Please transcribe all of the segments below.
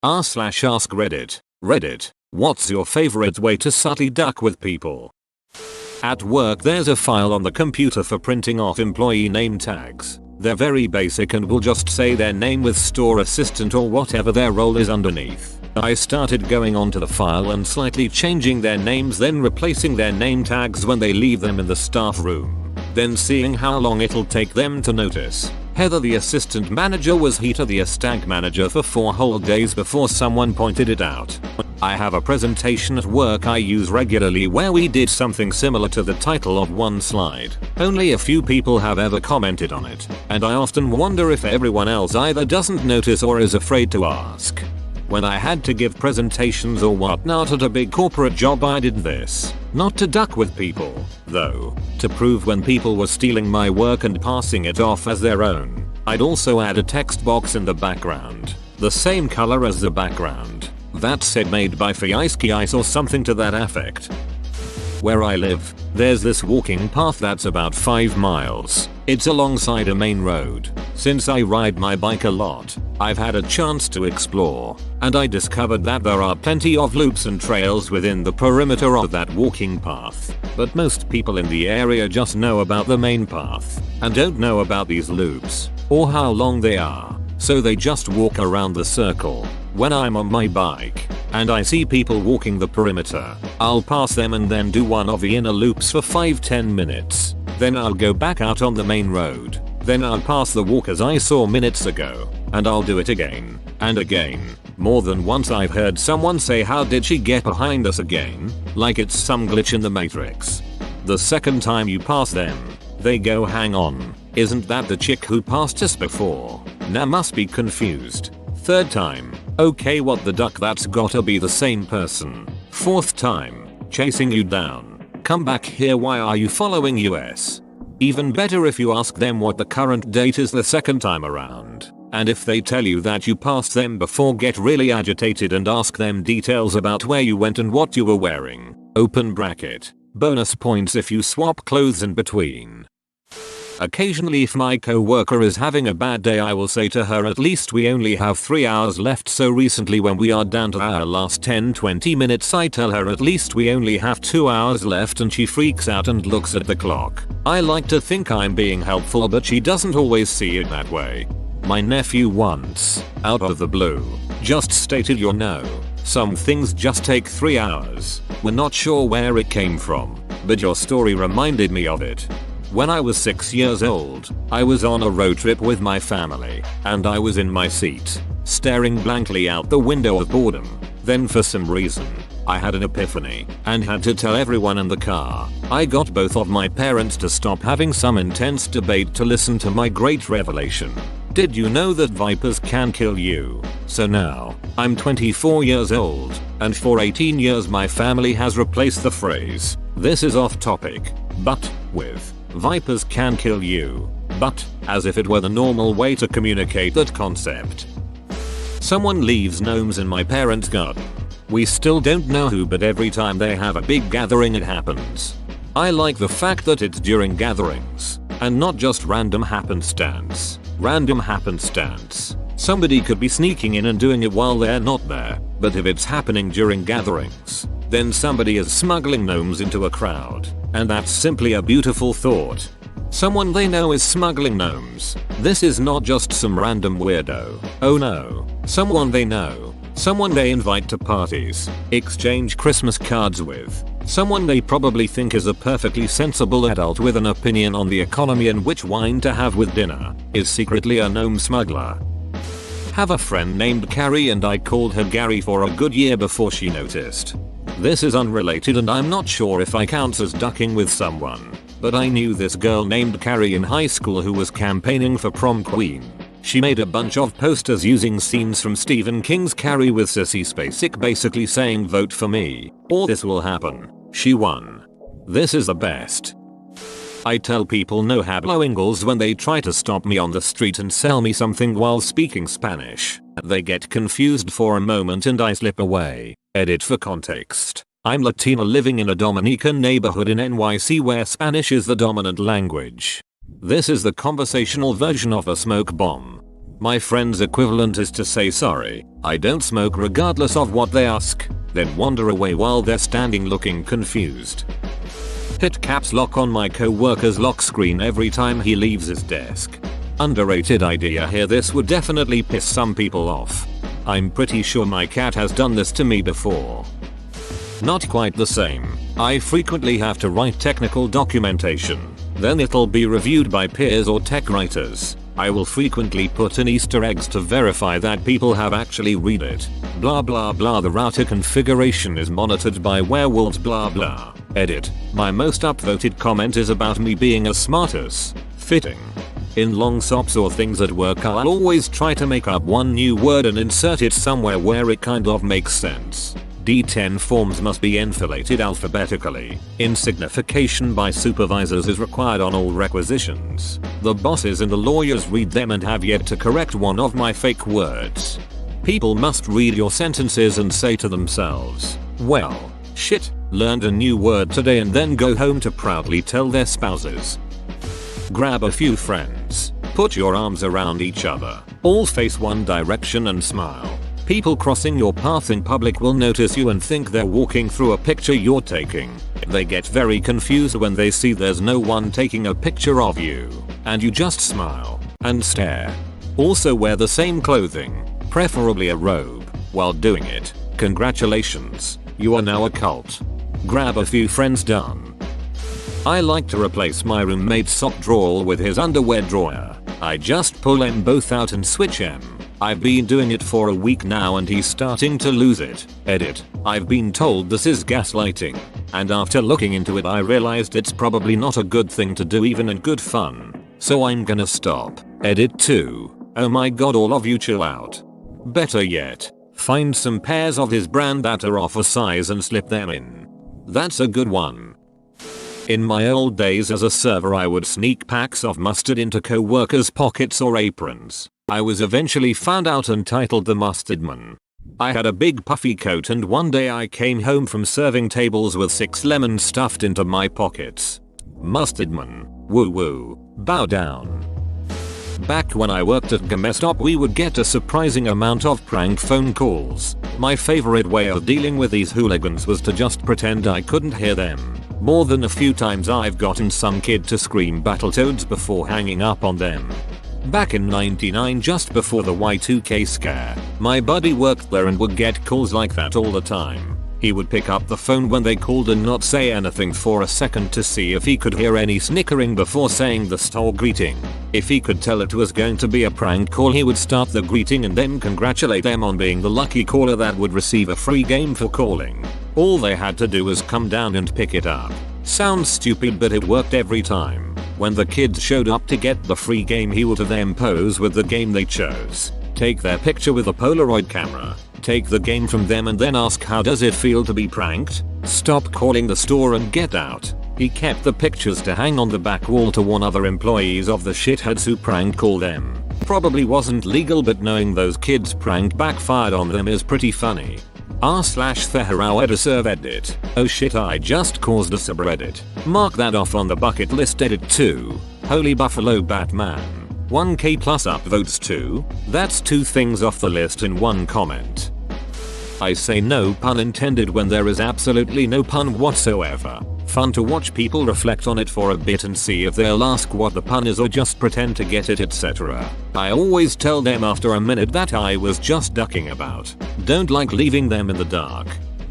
r/AskReddit. Reddit. What's your favorite way to subtly duck with people? At work there's a file on the computer for printing off employee name tags. They're very basic and will just say their name with store assistant or whatever their role is underneath. I started going onto the file and slightly changing their names, then replacing their name tags when they leave them in the staff room. Then seeing how long it'll take them to notice. Heather the assistant manager was Heater the stag manager for 4 whole days before someone pointed it out. I have a presentation at work I use regularly where we did something similar to the title of one slide. Only a few people have ever commented on it, and I often wonder if everyone else either doesn't notice or is afraid to ask. When I had to give presentations or whatnot at a big corporate job I did this. Not to duck with people, though. To prove when people were stealing my work and passing it off as their own. I'd also add a text box in the background. The same color as the background. That said made by Fiesky Ice or something to that effect. Where I live, there's this walking path that's about 5 miles. It's alongside a main road. Since I ride my bike a lot, I've had a chance to explore, and I discovered that there are plenty of loops and trails within the perimeter of that walking path. But most people in the area just know about the main path, and don't know about these loops, or how long they are, so they just walk around the circle. When I'm on my bike, and I see people walking the perimeter, I'll pass them and then do one of the inner loops for 5-10 minutes. Then I'll go back out on the main road. Then I'll pass the walkers I saw minutes ago, and I'll do it again, and again. More than once I've heard someone say, "How did she get behind us again?" Like it's some glitch in the matrix. The second time you pass them, they go, "Hang on, isn't that the chick who passed us before? Nah, must be confused." Third time, "Okay, what the duck, that's gotta be the same person." Fourth time, chasing you down. "Come back here, why are you following us?" Even better if you ask them what the current date is the second time around. And if they tell you that you passed them before, get really agitated and ask them details about where you went and what you were wearing. Open bracket. Bonus points if you swap clothes in between. Occasionally if my co-worker is having a bad day I will say to her, "At least we only have 3 hours left." So recently when we are down to our last 10-20 minutes I tell her at least we only have 2 hours left, and she freaks out and looks at the clock. I like to think I'm being helpful, but she doesn't always see it that way. My nephew once, out of the blue, just stated, "You know, some things just take 3 hours." We're not sure where it came from, but your story reminded me of it. When I was 6 years old, I was on a road trip with my family, and I was in my seat, staring blankly out the window of boredom. Then for some reason, I had an epiphany, and had to tell everyone in the car. I got both of my parents to stop having some intense debate to listen to my great revelation. Did you know that vipers can kill you? So now, I'm 24 years old, and for 18 years my family has replaced the phrase, "This is off topic," but, with, "Vipers can kill you," but, as if it were the normal way to communicate that concept. Someone leaves gnomes in my parents' garden. We still don't know who, but every time they have a big gathering it happens. I like the fact that it's during gatherings, and not just random happenstance. Random happenstance. Somebody could be sneaking in and doing it while they're not there, but if it's happening during gatherings, then somebody is smuggling gnomes into a crowd, and that's simply a beautiful thought. Someone they know is smuggling gnomes. This is not just some random weirdo. Oh no. Someone they know. Someone they invite to parties, exchange Christmas cards with. Someone they probably think is a perfectly sensible adult with an opinion on the economy and which wine to have with dinner, is secretly a gnome smuggler. Have a friend named Carrie, and I called her Gary for a good year before she noticed. This is unrelated and I'm not sure if I counts as ducking with someone, but I knew this girl named Carrie in high school who was campaigning for prom queen. She made a bunch of posters using scenes from Stephen King's Carrie with Sissy Spacek basically saying, "Vote for me, or this will happen." She won. This is the best. I tell people no hablo inglés when they try to stop me on the street and sell me something while speaking Spanish. They get confused for a moment and I slip away. Edit for context. I'm Latina living in a Dominican neighborhood in NYC where Spanish is the dominant language. This is the conversational version of a smoke bomb. My friend's equivalent is to say sorry, I don't smoke regardless of what they ask, then wander away while they're standing looking confused. Hit caps lock on my co-worker's lock screen every time he leaves his desk. Underrated idea here, this would definitely piss some people off. I'm pretty sure my cat has done this to me before. Not quite the same. I frequently have to write technical documentation. Then it'll be reviewed by peers or tech writers. I will frequently put in Easter eggs to verify that people have actually read it. Blah blah blah, the router configuration is monitored by werewolves blah blah. Edit. My most upvoted comment is about me being a smartass. Fitting. In long SOPs or things at work, I'll always try to make up one new word and insert it somewhere where it kind of makes sense. D10 forms must be enfilated alphabetically. Insignification by supervisors is required on all requisitions. The bosses and the lawyers read them and have yet to correct one of my fake words. People must read your sentences and say to themselves, well, shit, learned a new word today, and then go home to proudly tell their spouses. Grab a few friends, put your arms around each other, all face one direction and smile. People crossing your path in public will notice you and think they're walking through a picture you're taking. They get very confused when they see there's no one taking a picture of you, and you just smile and stare. Also wear the same clothing, preferably a robe, while doing it. Congratulations, you are now a cult. Grab a few friends. Done. I like to replace my roommate's sock drawer with his underwear drawer. I just pull them both out and switch them. I've been doing it for a week now and he's starting to lose it. Edit. I've been told this is gaslighting, and after looking into it I realized it's probably not a good thing to do even in good fun. So I'm gonna stop. Edit 2. Oh my god, all of you chill out. Better yet, find some pairs of his brand that are off a size and slip them in. That's a good one. In my old days as a server, I would sneak packs of mustard into co-workers' pockets or aprons. I was eventually found out and titled the Mustard Man. I had a big puffy coat and one day I came home from serving tables with 6 lemons stuffed into my pockets. Mustard Man. Woo woo. Bow down. Back when I worked at GameStop, we would get a surprising amount of prank phone calls. My favorite way of dealing with these hooligans was to just pretend I couldn't hear them. More than a few times I've gotten some kid to scream Battletoads before hanging up on them. Back in '99, just before the Y2K scare, my buddy worked there and would get calls like that all the time. He would pick up the phone when they called and not say anything for a second to see if he could hear any snickering before saying the store greeting. If he could tell it was going to be a prank call, he would start the greeting and then congratulate them on being the lucky caller that would receive a free game for calling. All they had to do was come down and pick it up. Sounds stupid, but it worked every time. When the kids showed up to get the free game, he would then pose with the game they chose, take their picture with a Polaroid camera, take the game from them, and then ask how does it feel to be pranked? Stop calling the store and get out. He kept the pictures to hang on the back wall to warn other employees of the shitheads who prank call them. Probably wasn't legal, but knowing those kids pranked backfired on them is pretty funny. r/Theharau Ediserve Edit. Oh shit, I just caused a subreddit. Mark that off on the bucket list. Edit 2. Holy Buffalo Batman. 1k plus upvotes too. That's 2 things off the list in one comment. I say no pun intended when there is absolutely no pun whatsoever. Fun to watch people reflect on it for a bit and see if they'll ask what the pun is or just pretend to get it, etc. I always tell them after a minute that I was just ducking about. Don't like leaving them in the dark.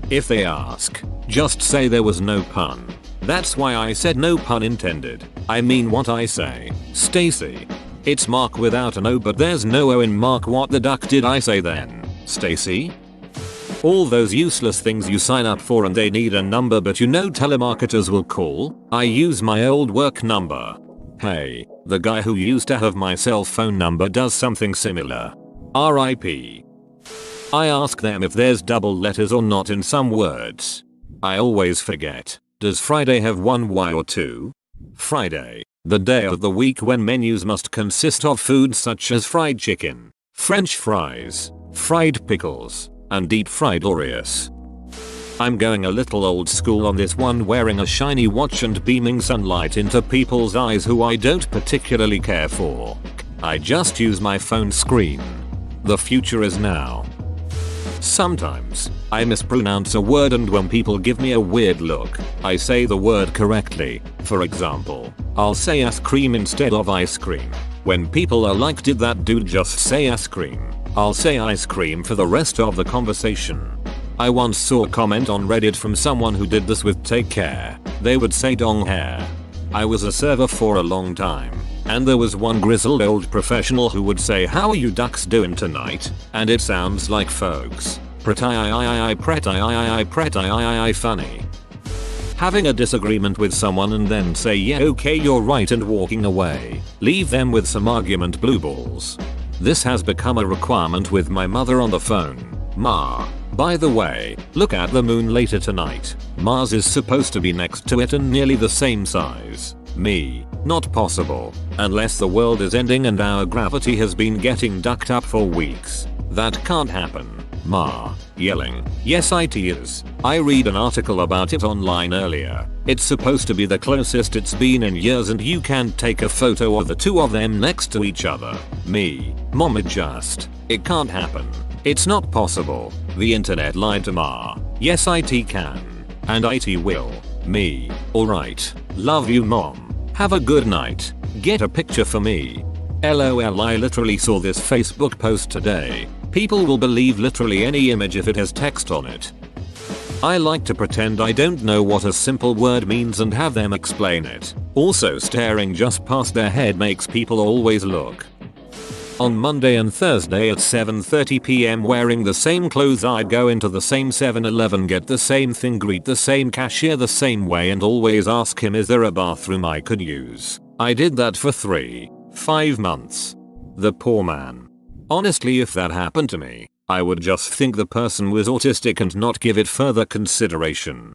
If they ask, just say there was no pun. That's why I said no pun intended. I mean what I say. Stacy. It's Mark without an O, but there's no O in Mark. What the duck did I say then? Stacy? All those useless things you sign up for and they need a number, but you know telemarketers will call. I use my old work number. Hey, the guy who used to have my cell phone number does something similar. RIP. I ask them if there's double letters or not in some words. I always forget. Does Friday have 1 Y or 2? Friday, the day of the week when menus must consist of foods such as fried chicken, French fries, fried pickles, and deep fried Oreos. I'm going a little old school on this one, wearing a shiny watch and beaming sunlight into people's eyes who I don't particularly care for. I just use my phone screen. The future is now. Sometimes, I mispronounce a word, and when people give me a weird look, I say the word correctly. For example, I'll say ice cream instead of ice cream. When people are like, did that dude just say ice cream? I'll say ice cream for the rest of the conversation. I once saw a comment on Reddit from someone who did this with take care. They would say dong hair. I was a server for a long time, and there was one grizzled old professional who would say, how are you ducks doing tonight? And it sounds like folks. Funny. Having a disagreement with someone and then say yeah okay you're right and walking away. Leave them with some argument blue balls. This has become a requirement with my mother on the phone. Ma, by the way, look at the moon later tonight. Mars is supposed to be next to it and nearly the same size. Me, not possible. Unless the world is ending and our gravity has been getting ducked up for weeks. That can't happen. Ma, yelling. Yes it is. I read an article about it online earlier. It's supposed to be the closest it's been in years and you can take a photo of the two of them next to each other. Me, mom it can't happen. It's not possible. The internet lied to Ma. Yes it can. And it will. Me, alright. Love you mom. Have a good night. Get a picture for me. LOL I literally saw this Facebook post today. People will believe literally any image if it has text on it. I like to pretend I don't know what a simple word means and have them explain it. Also staring just past their head makes people always look. On Monday and Thursday at 7:30 PM wearing the same clothes I'd go into the same 7-Eleven, get the same thing, greet the same cashier the same way and always ask him is there a bathroom I could use. I did that for 5 months. The poor man. Honestly if that happened to me, I would just think the person was autistic and not give it further consideration.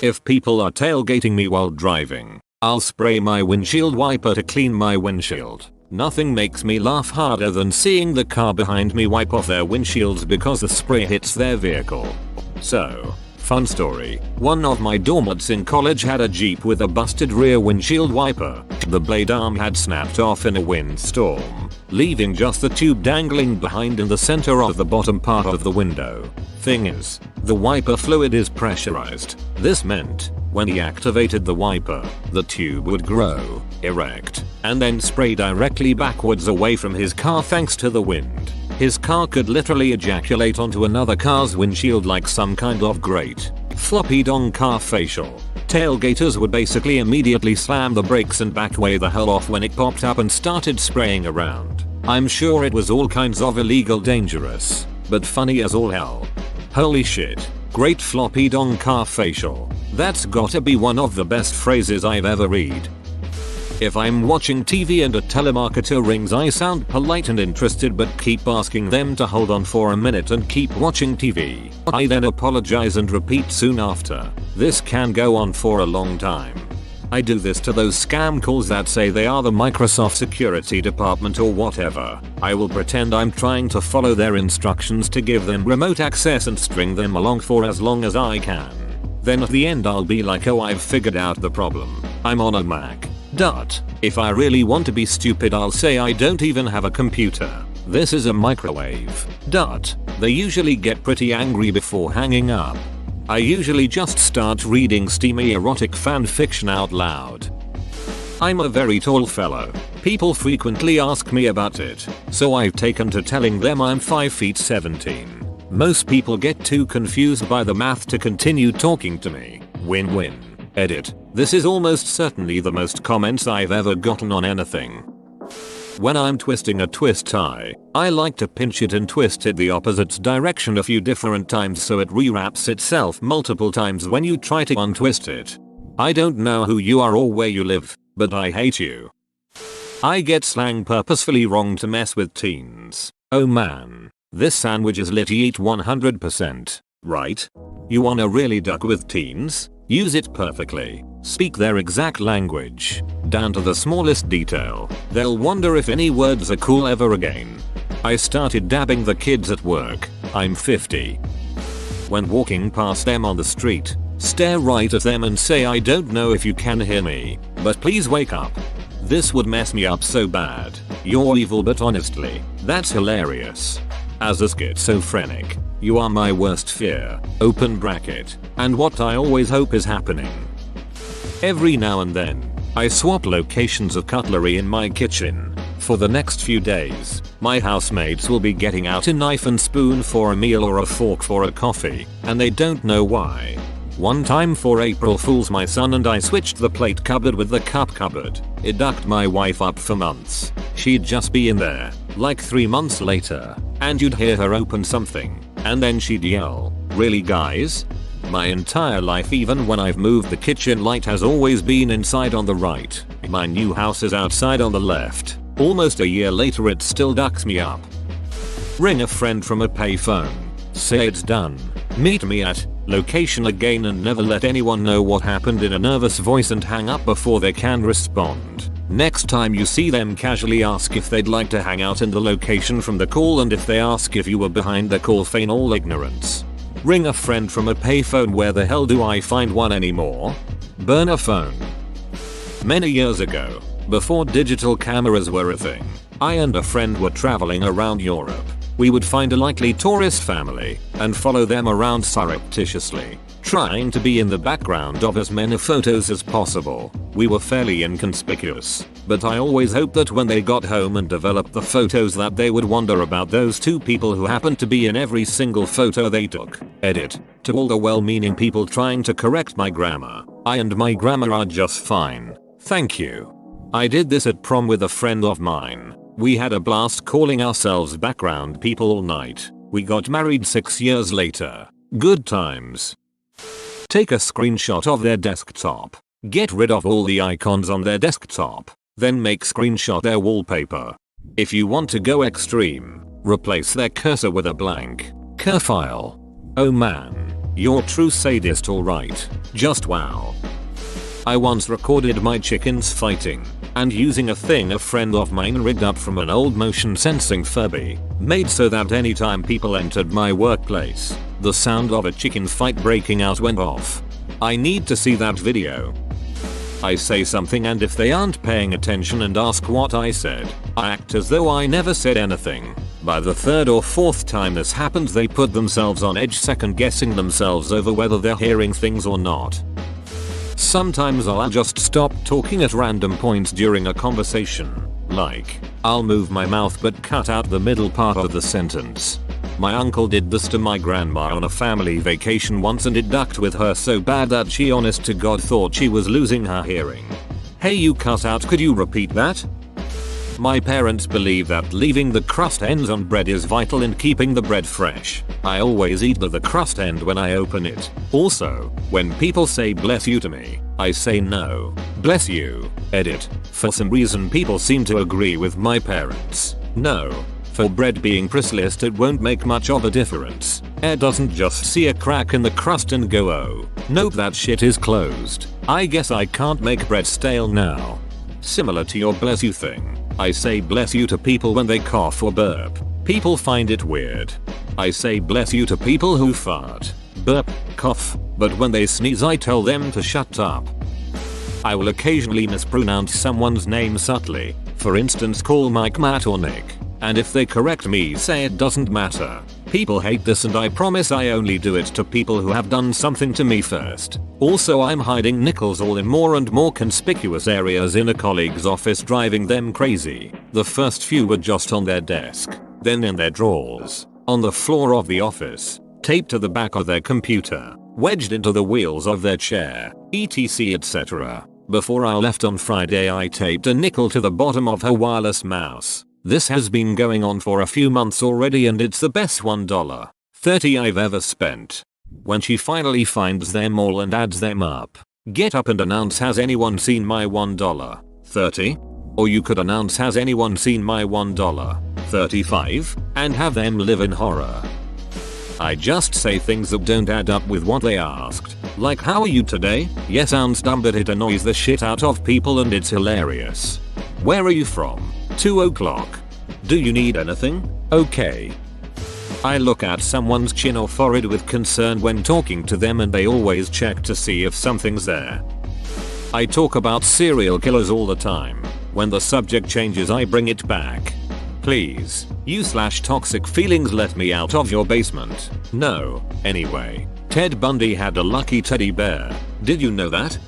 If people are tailgating me while driving, I'll spray my windshield wiper to clean my windshield. Nothing makes me laugh harder than seeing the car behind me wipe off their windshields because the spray hits their vehicle. So, fun story, one of my dormmates in college had a Jeep with a busted rear windshield wiper. The blade arm had snapped off in a windstorm, leaving just the tube dangling behind in the center of the bottom part of the window. Thing is, the wiper fluid is pressurized. This meant, when he activated the wiper, the tube would grow, erect, and then spray directly backwards away from his car thanks to the wind. His car could literally ejaculate onto another car's windshield like some kind of great floppy dong car facial. Tailgaters would basically immediately slam the brakes and back way the hell off when it popped up and started spraying around. I'm sure it was all kinds of illegal, dangerous, but funny as all hell. Holy shit. Great floppy dong car facial. That's gotta be one of the best phrases I've ever read. If I'm watching TV and a telemarketer rings, I sound polite and interested but keep asking them to hold on for a minute and keep watching TV. I then apologize and repeat soon after. This can go on for a long time. I do this to those scam calls that say they are the Microsoft security department or whatever. I will pretend I'm trying to follow their instructions to give them remote access and string them along for as long as I can. Then at the end I'll be like, oh I've figured out the problem. I'm on a Mac. If I really want to be stupid I'll say I don't even have a computer. This is a microwave. They usually get pretty angry before hanging up. I usually just start reading steamy erotic fan fiction out loud. I'm a very tall fellow. People frequently ask me about it, so I've taken to telling them I'm 5 feet 17. Most people get too confused by the math to continue talking to me. Win-win. Edit. This is almost certainly the most comments I've ever gotten on anything. When I'm twisting a twist tie, I like to pinch it and twist it the opposite direction a few different times so it rewraps itself multiple times when you try to untwist it. I don't know who you are or where you live, but I hate you. I get slang purposefully wrong to mess with teens. Oh man. This sandwich is lit, eat 100%. Right? You wanna really duck with teens? Use it perfectly. Speak their exact language, down to the smallest detail. They'll wonder if any words are cool ever again. I started dabbing the kids at work. I'm 50. When walking past them on the street, stare right at them and say I don't know if you can hear me, but please wake up. This would mess me up so bad. You're evil, but honestly, that's hilarious. As a schizophrenic, you are my worst fear, open bracket, and what I always hope is happening. Every now and then, I swap locations of cutlery in my kitchen. For the next few days, my housemates will be getting out a knife and spoon for a meal or a fork for a coffee, and they don't know why. One time for April Fool's, my son and I switched the plate cupboard with the cup cupboard. It ducked my wife up for months. She'd just be in there, like 3 months later, and you'd hear her open something, and then she'd yell, "Really guys?" My entire life, even when I've moved, the kitchen light has always been inside on the right. My new house is outside on the left. Almost a year later it still ducks me up. Ring a friend from a payphone. Say it's done. Meet me at location again, and never let anyone know what happened in a nervous voice and hang up before they can respond. Next time you see them, casually ask if they'd like to hang out in the location from the call, and if they ask if you were behind the call, feign all ignorance. Ring a friend from a payphone. Where the hell do I find one anymore? Burner phone. Many years ago, before digital cameras were a thing, I and a friend were traveling around Europe. We would find a likely tourist family and follow them around surreptitiously, trying to be in the background of as many photos as possible. We were fairly inconspicuous, but I always hoped that when they got home and developed the photos that they would wonder about those two people who happened to be in every single photo they took. Edit. To all the well-meaning people trying to correct my grammar, I and my grammar are just fine. Thank you. I did this at prom with a friend of mine. We had a blast calling ourselves background people all night. We got married 6 years later. Good times. Take a screenshot of their desktop. Get rid of all the icons on their desktop. Then make screenshot their wallpaper. If you want to go extreme, replace their cursor with a blank cur file. Oh man, you're true sadist, alright. Just wow. I once recorded my chickens fighting and using a thing a friend of mine rigged up from an old motion sensing Furby, made so that anytime people entered my workplace, the sound of a chicken fight breaking out went off. I need to see that video. I say something, and if they aren't paying attention and ask what I said, I act as though I never said anything. By the 3rd or 4th time this happens, they put themselves on edge, second guessing themselves over whether they're hearing things or not. Sometimes I'll just stop talking at random points during a conversation. Like, I'll move my mouth but cut out the middle part of the sentence. My uncle did this to my grandma on a family vacation once, and it ducked with her so bad that she honest to God thought she was losing her hearing. Hey, you cut out, could you repeat that? My parents believe that leaving the crust ends on bread is vital in keeping the bread fresh. I always eat the crust end when I open it. Also, when people say bless you to me, I say no, bless you. Edit. For some reason people seem to agree with my parents. No. For bread being priceless, it won't make much of a difference. Air doesn't just see a crack in the crust and go, oh, nope, that shit is closed. I guess I can't make bread stale now. Similar to your bless you thing, I say bless you to people when they cough or burp. People find it weird. I say bless you to people who fart, burp, cough, but when they sneeze I tell them to shut up. I will occasionally mispronounce someone's name subtly, for instance call Mike Matt or Nick, and if they correct me say it doesn't matter. People hate this, and I promise I only do it to people who have done something to me first. Also, I'm hiding nickels all in more and more conspicuous areas in a colleague's office, driving them crazy. The first few were just on their desk, then in their drawers, on the floor of the office, taped to the back of their computer, wedged into the wheels of their chair, etc, etc. Before I left on Friday I taped a nickel to the bottom of her wireless mouse. This has been going on for a few months already, and it's the best $1.30 I've ever spent. When she finally finds them all and adds them up, get up and announce, has anyone seen my $1.30? Or you could announce, has anyone seen my $1.35? And have them live in horror. I just say things that don't add up with what they asked. Like, how are you today? Yes, sounds dumb, but it annoys the shit out of people and it's hilarious. Where are you from? 2 o'clock. Do you need anything? Okay. I look at someone's chin or forehead with concern when talking to them, and they always check to see if something's there. I talk about serial killers all the time. When the subject changes I bring it back. Please, you/toxic feelings, let me out of your basement. No. Anyway, Ted Bundy had a lucky teddy bear. Did you know that?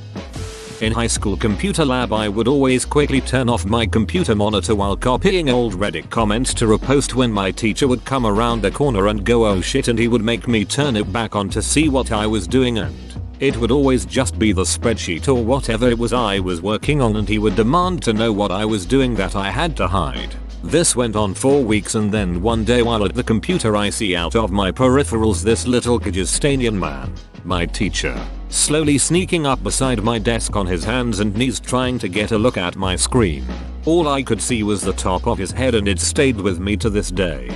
In high school computer lab I would always quickly turn off my computer monitor while copying old Reddit comments to repost when my teacher would come around the corner and go oh shit, and he would make me turn it back on to see what I was doing, and it would always just be the spreadsheet or whatever it was I was working on, and he would demand to know what I was doing that I had to hide. This went on for weeks, and then one day while at the computer I see out of my peripherals this little Kyrgyzstanian man, my teacher, slowly sneaking up beside my desk on his hands and knees trying to get a look at my screen. All I could see was the top of his head, and it stayed with me to this day.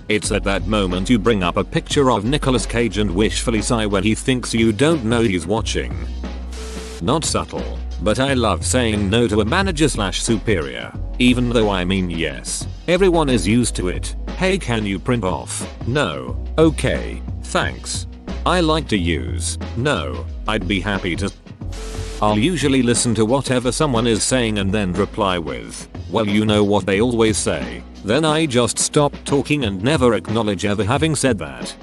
It's at that moment you bring up a picture of Nicolas Cage and wishfully sigh when he thinks you don't know he's watching. Not subtle, but I love saying no to a manager/superior, even though I mean yes. Everyone is used to it. Hey, can you print off? No. Okay, thanks. I like to use. No, I'd be happy to. I'll usually listen to whatever someone is saying and then reply with, well, you know what they always say. Then I just stop talking and never acknowledge ever having said that.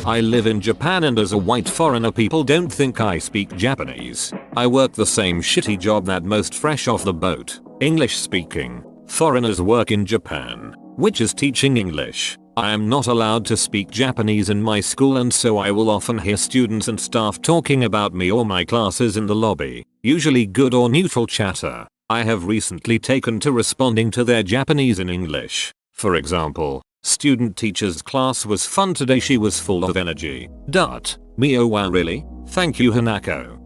I live in Japan, and as a white foreigner people don't think I speak Japanese. I work the same shitty job that most fresh off the boat, English speaking, foreigners work in Japan, which is teaching English. I am not allowed to speak Japanese in my school, and so I will often hear students and staff talking about me or my classes in the lobby, usually good or neutral chatter. I have recently taken to responding to their Japanese in English. For example, student teacher's class was fun today, she was full of energy. Me, oh wow, really? Thank you, Hanako.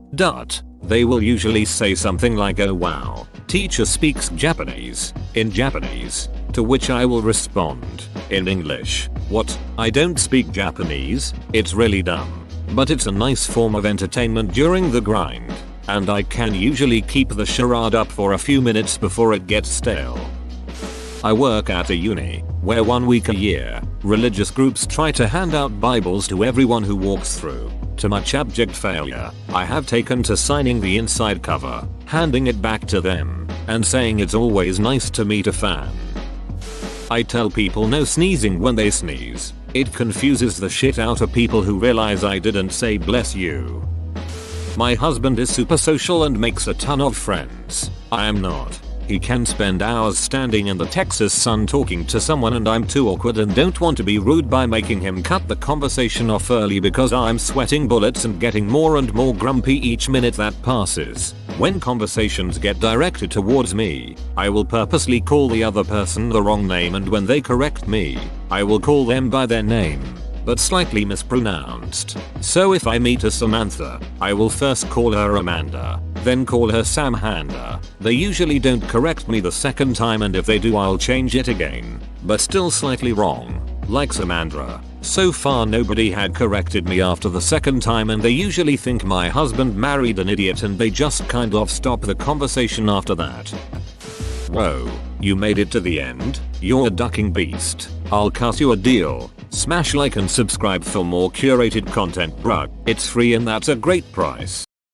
They will usually say something like oh wow, teacher speaks Japanese, in Japanese, to which I will respond, in English, what? I don't speak Japanese? It's really dumb. But it's a nice form of entertainment during the grind, and I can usually keep the charade up for a few minutes before it gets stale. I work at a uni, where 1 week a year, religious groups try to hand out Bibles to everyone who walks through. To much abject failure, I have taken to signing the inside cover, handing it back to them, and saying it's always nice to meet a fan. I tell people no sneezing when they sneeze. It confuses the shit out of people who realize I didn't say bless you. My husband is super social and makes a ton of friends. I am not. He can spend hours standing in the Texas sun talking to someone, and I'm too awkward and don't want to be rude by making him cut the conversation off early because I'm sweating bullets and getting more and more grumpy each minute that passes. When conversations get directed towards me, I will purposely call the other person the wrong name, and when they correct me, I will call them by their name, but slightly mispronounced. So if I meet a Samantha, I will first call her Amanda, then call her Samhanda. They usually don't correct me the second time, and if they do I'll change it again, but still slightly wrong, like Samandra. So far nobody had corrected me after the second time, and they usually think my husband married an idiot and they just kind of stop the conversation after that. Whoa, you made it to the end? You're a ducking beast. I'll cut you a deal. Smash like and subscribe for more curated content, bruh. It's free and that's a great price.